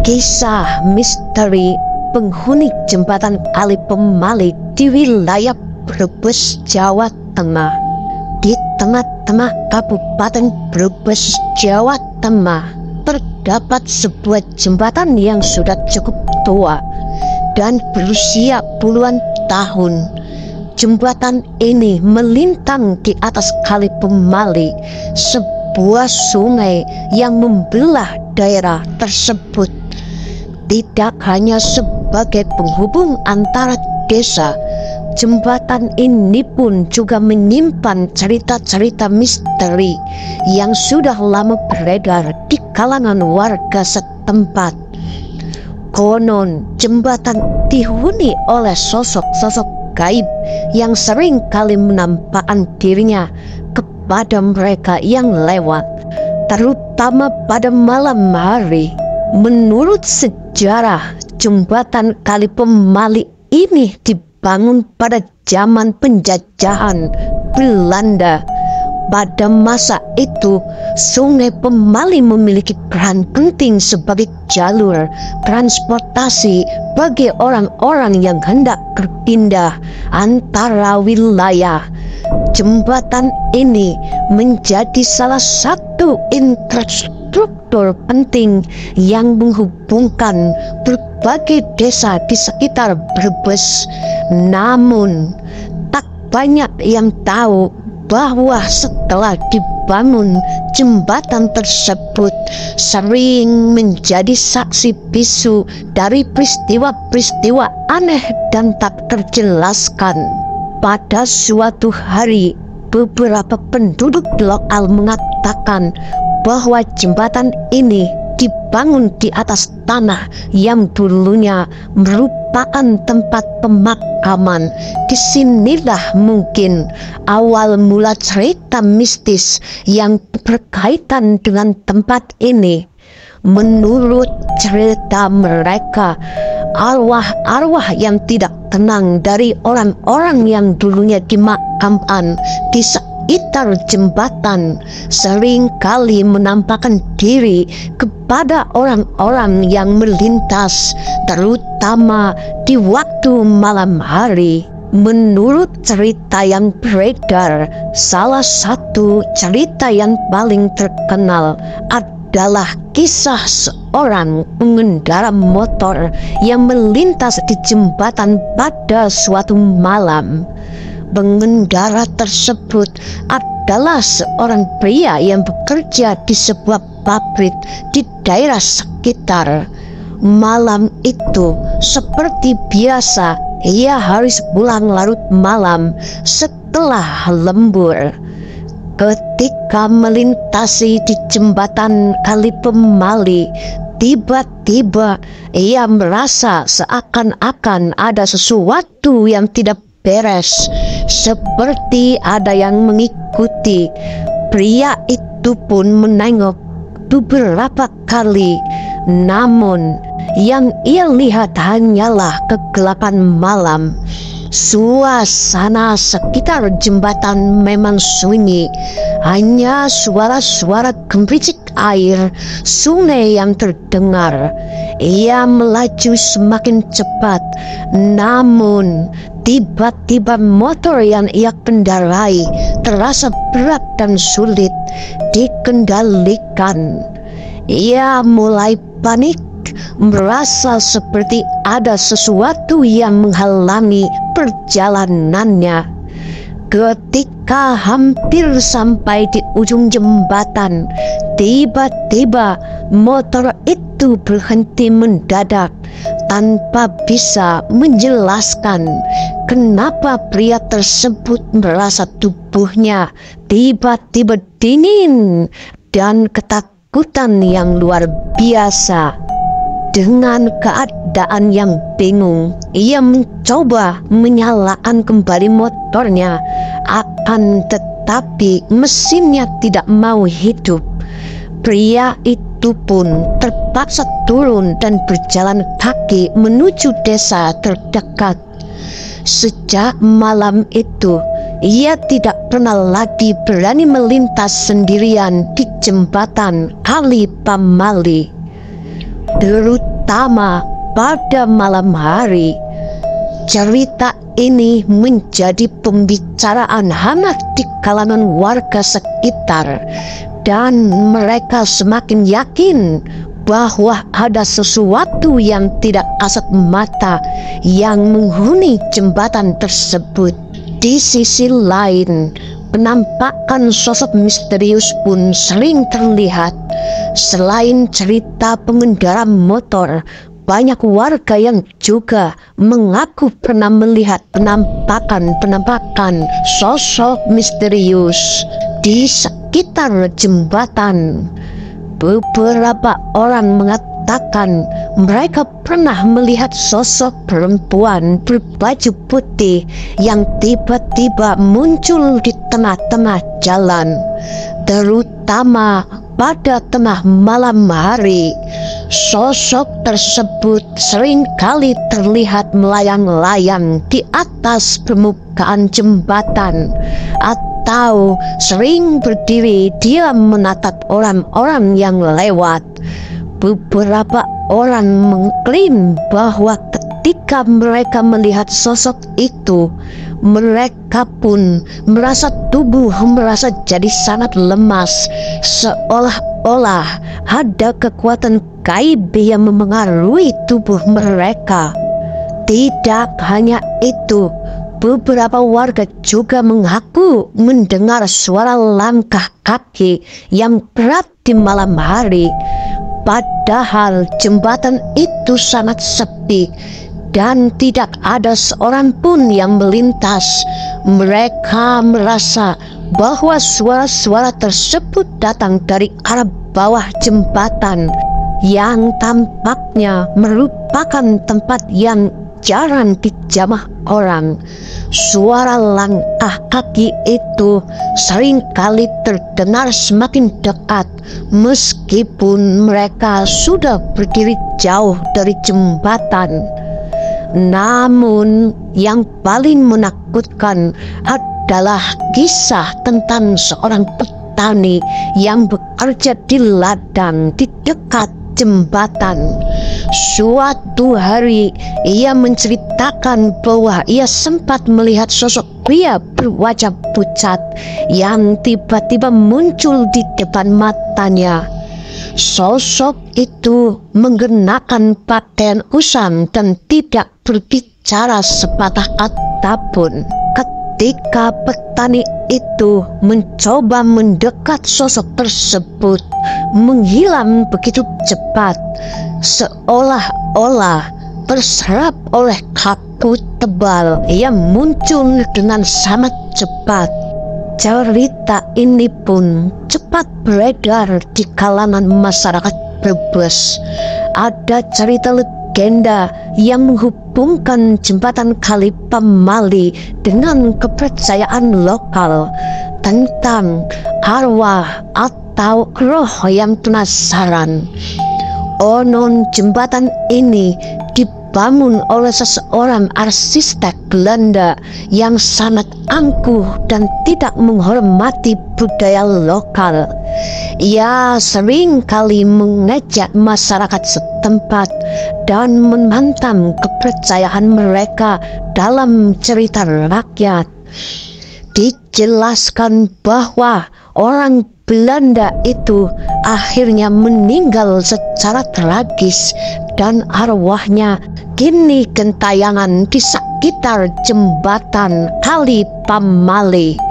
Kisah misteri penghuni jembatan Kali Pemali di wilayah Brebes, Jawa Tengah. Di tengah-tengah Kabupaten Brebes, Jawa Tengah, terdapat sebuah jembatan yang sudah cukup tua dan berusia puluhan tahun. Jembatan ini melintang di atas Kali Pemali, sebuah sungai yang membelah daerah tersebut. Tidak hanya sebagai penghubung antara desa, jembatan ini pun juga menyimpan cerita-cerita misteri yang sudah lama beredar di kalangan warga setempat. Konon jembatan dihuni oleh sosok-sosok gaib yang sering kali menampakkan dirinya kepada mereka yang lewat, terutama pada malam hari. Menurut sejarah, jembatan Kali Pemali ini dibangun pada zaman penjajahan Belanda. Pada masa itu, Sungai Pemali memiliki peran penting sebagai jalur transportasi bagi orang-orang yang hendak berpindah antara wilayah. Jembatan ini menjadi salah satu infrastruktur penting yang menghubungkan berbagai desa di sekitar Brebes. Namun, tak banyak yang tahu bahwa setelah dibangun, jembatan tersebut sering menjadi saksi bisu dari peristiwa-peristiwa aneh dan tak terjelaskan. Pada suatu hari, beberapa penduduk lokal mengatakan bahwa jembatan ini dibangun di atas tanah yang dulunya merupakan tempat pemakaman. Disinilah mungkin awal mula cerita mistis yang berkaitan dengan tempat ini. Menurut cerita mereka, arwah-arwah yang tidak tenang dari orang-orang yang dulunya dimakamkan di sekitar jembatan sering kali menampakkan diri kepada orang-orang yang melintas, terutama di waktu malam hari. Menurut cerita yang beredar, salah satu cerita yang paling terkenal adalah kisah seorang pengendara motor yang melintas di jembatan pada suatu malam. Pengendara tersebut adalah seorang pria yang bekerja di sebuah pabrik di daerah sekitar. Malam itu, seperti biasa, ia harus pulang larut malam setelah lembur. Ketika melintasi di jembatan Kali Pemali, tiba-tiba ia merasa seakan-akan ada sesuatu yang tidak beres, seperti ada yang mengikuti. Pria itu pun menengok beberapa kali, namun yang ia lihat hanyalah kegelapan malam. Suasana sekitar jembatan memang sunyi, hanya suara-suara gemericik air sungai yang terdengar. Ia melaju semakin cepat, namun tiba-tiba motor yang ia kendarai terasa berat dan sulit dikendalikan. Ia mulai panik, merasa seperti ada sesuatu yang menghalangi perjalanannya. Ketika hampir sampai di ujung jembatan, tiba-tiba motor itu berhenti mendadak tanpa bisa menjelaskan kenapa pria tersebut merasa tubuhnya tiba-tiba dingin dan ketakutan yang luar biasa. Dengan keadaan yang bingung, ia mencoba menyalakan kembali motornya, akan tetapi mesinnya tidak mau hidup. Pria itu pun terpaksa turun dan berjalan kaki menuju desa terdekat. Sejak malam itu, ia tidak pernah lagi berani melintas sendirian di jembatan Kali Pemali. terutama pada malam hari. Cerita ini menjadi pembicaraan hangat di kalangan warga sekitar, dan mereka semakin yakin bahwa ada sesuatu yang tidak kasat mata yang menghuni jembatan tersebut. Di sisi lain, penampakan sosok misterius pun sering terlihat. Selain cerita pengendara motor, banyak warga yang juga mengaku pernah melihat penampakan sosok misterius di sekitar jembatan. Beberapa orang mengatakan mereka pernah melihat sosok perempuan berbaju putih yang tiba-tiba muncul di tengah-tengah jalan, terutama pada tengah malam hari. Sosok tersebut sering kali terlihat melayang-layang di atas permukaan jembatan, atau sering berdiri diam menatap orang-orang yang lewat. Beberapa orang mengklaim bahwa ketika mereka melihat sosok itu, mereka pun merasa tubuh merasa jadi sangat lemas, seolah-olah ada kekuatan gaib yang memengaruhi tubuh mereka. Tidak hanya itu, beberapa warga juga mengaku mendengar suara langkah kaki yang berat di malam hari. Padahal jembatan itu sangat sepi dan tidak ada seorang pun yang melintas. Mereka merasa bahwa suara-suara tersebut datang dari arah bawah jembatan, yang tampaknya merupakan tempat yang jarang dijamah orang. Suara langkah kaki itu sering kali terdengar semakin dekat, meskipun mereka sudah berdiri jauh dari jembatan. Namun yang paling menakutkan adalah kisah tentang seorang petani yang bekerja di ladang di dekat jembatan. Suatu hari ia menceritakan bahwa ia sempat melihat sosok pria berwajah pucat yang tiba-tiba muncul di depan matanya. Sosok itu mengenakan pakaian usang dan tidak berbicara sepatah kata pun. Ketika petani itu mencoba mendekat, sosok tersebut menghilang begitu cepat, seolah-olah terserap oleh kabut tebal yang muncul dengan sangat cepat. Cerita ini pun cepat beredar di kalangan masyarakat Brebes. Ada cerita legenda yang menghubungkan jembatan Kali Pemali dengan kepercayaan lokal tentang arwah atau roh yang penasaran. Konon jembatan ini dibangun oleh seseorang arsitek Belanda yang sangat angkuh dan tidak menghormati budaya lokal. Ia sering kali mengejek masyarakat setempat dan menantang kepercayaan mereka dalam cerita rakyat. Dijelaskan bahwa orang Belanda itu akhirnya meninggal secara tragis dan arwahnya kini gentayangan di sekitar jembatan Kali Pemali.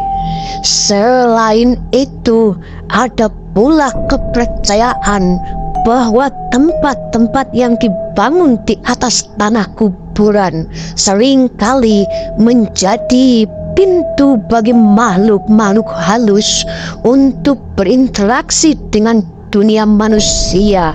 Selain itu, ada pula kepercayaan bahwa tempat-tempat yang dibangun di atas tanah kuburan seringkali menjadi pintu bagi makhluk-makhluk halus untuk berinteraksi dengan dunia manusia.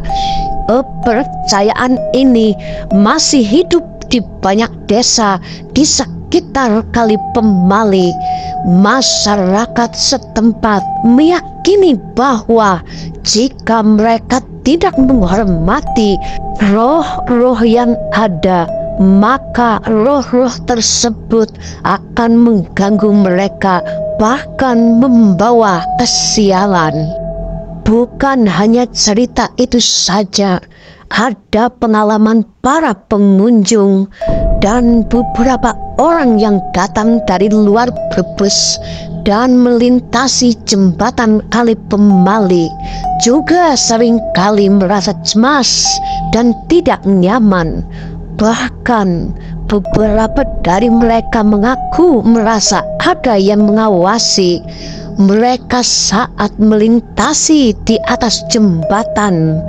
Kepercayaan ini masih hidup di banyak desa di sekitar Kali Pemali. Masyarakat setempat meyakini bahwa jika mereka tidak menghormati roh-roh yang ada, maka roh-roh tersebut akan mengganggu mereka, bahkan membawa kesialan. Bukan hanya cerita itu saja, ada pengalaman para pengunjung dan beberapa orang yang datang dari luar Brebes dan melintasi jembatan Kali Pemali juga seringkali merasa cemas dan tidak nyaman. Bahkan beberapa dari mereka mengaku merasa ada yang mengawasi mereka saat melintasi di atas jembatan.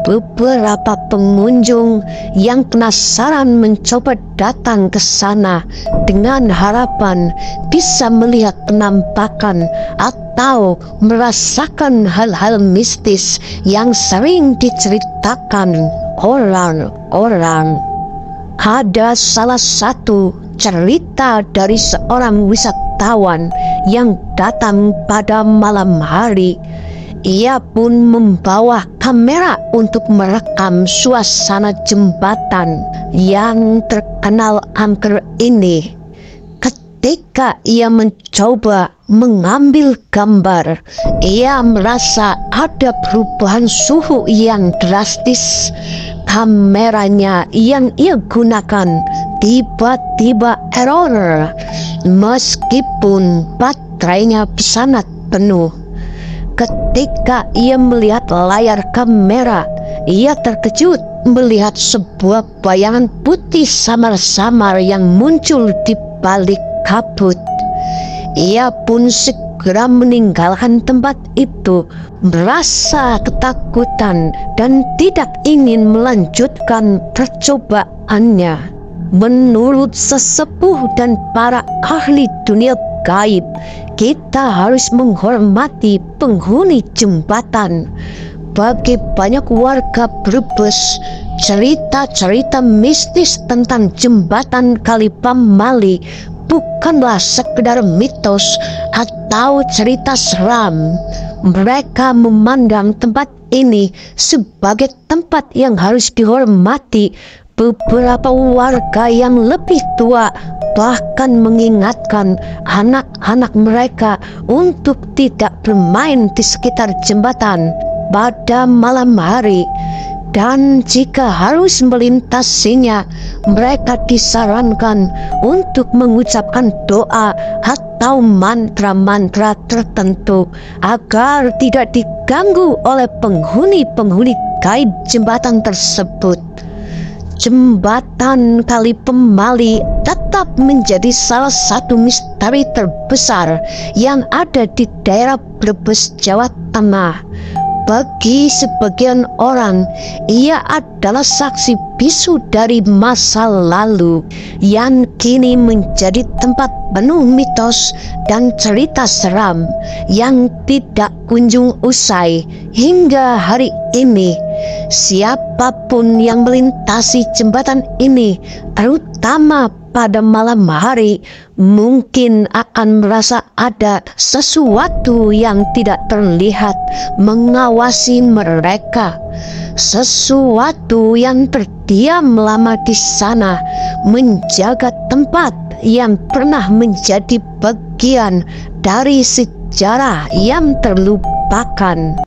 Beberapa pengunjung yang penasaran mencoba datang ke sana dengan harapan bisa melihat penampakan atau merasakan hal-hal mistis yang sering diceritakan orang-orang. Ada salah satu cerita dari seorang wisatawan yang datang pada malam hari. Ia pun membawa kamera untuk merekam suasana jembatan yang terkenal angker ini. Ketika ia mencoba mengambil gambar, ia merasa ada perubahan suhu yang drastis. Kameranya yang ia gunakan tiba-tiba error meskipun baterainya sangat penuh. Ketika ia melihat layar kamera, ia terkejut melihat sebuah bayangan putih samar-samar yang muncul di balik kabut. Ia pun segera meninggalkan tempat itu, merasa ketakutan dan tidak ingin melanjutkan percobaannya. Menurut sesepuh dan para ahli dunia gaib, kita harus menghormati penghuni jembatan. Bagi banyak warga Brebes, cerita-cerita mistis tentang jembatan Kali Pemali bukanlah sekedar mitos atau cerita seram. Mereka memandang tempat ini sebagai tempat yang harus dihormati. Beberapa warga yang lebih tua bahkan mengingatkan anak-anak mereka untuk tidak bermain di sekitar jembatan pada malam hari, dan jika harus melintasinya, mereka disarankan untuk mengucapkan doa atau mantra-mantra tertentu agar tidak diganggu oleh penghuni-penghuni gaib jembatan tersebut. Jembatan Kali Pemali tetap menjadi salah satu misteri terbesar yang ada di daerah Brebes, Jawa Tengah. Bagi sebagian orang, ia adalah saksi bisu dari masa lalu yang kini menjadi tempat penuh mitos dan cerita seram yang tidak kunjung usai hingga hari ini. Siapapun yang melintasi jembatan ini, terutama pada malam hari, mungkin akan merasa ada sesuatu yang tidak terlihat mengawasi mereka. Sesuatu yang terdiam lama di sana, menjaga tempat yang pernah menjadi bagian dari sejarah yang terlupakan.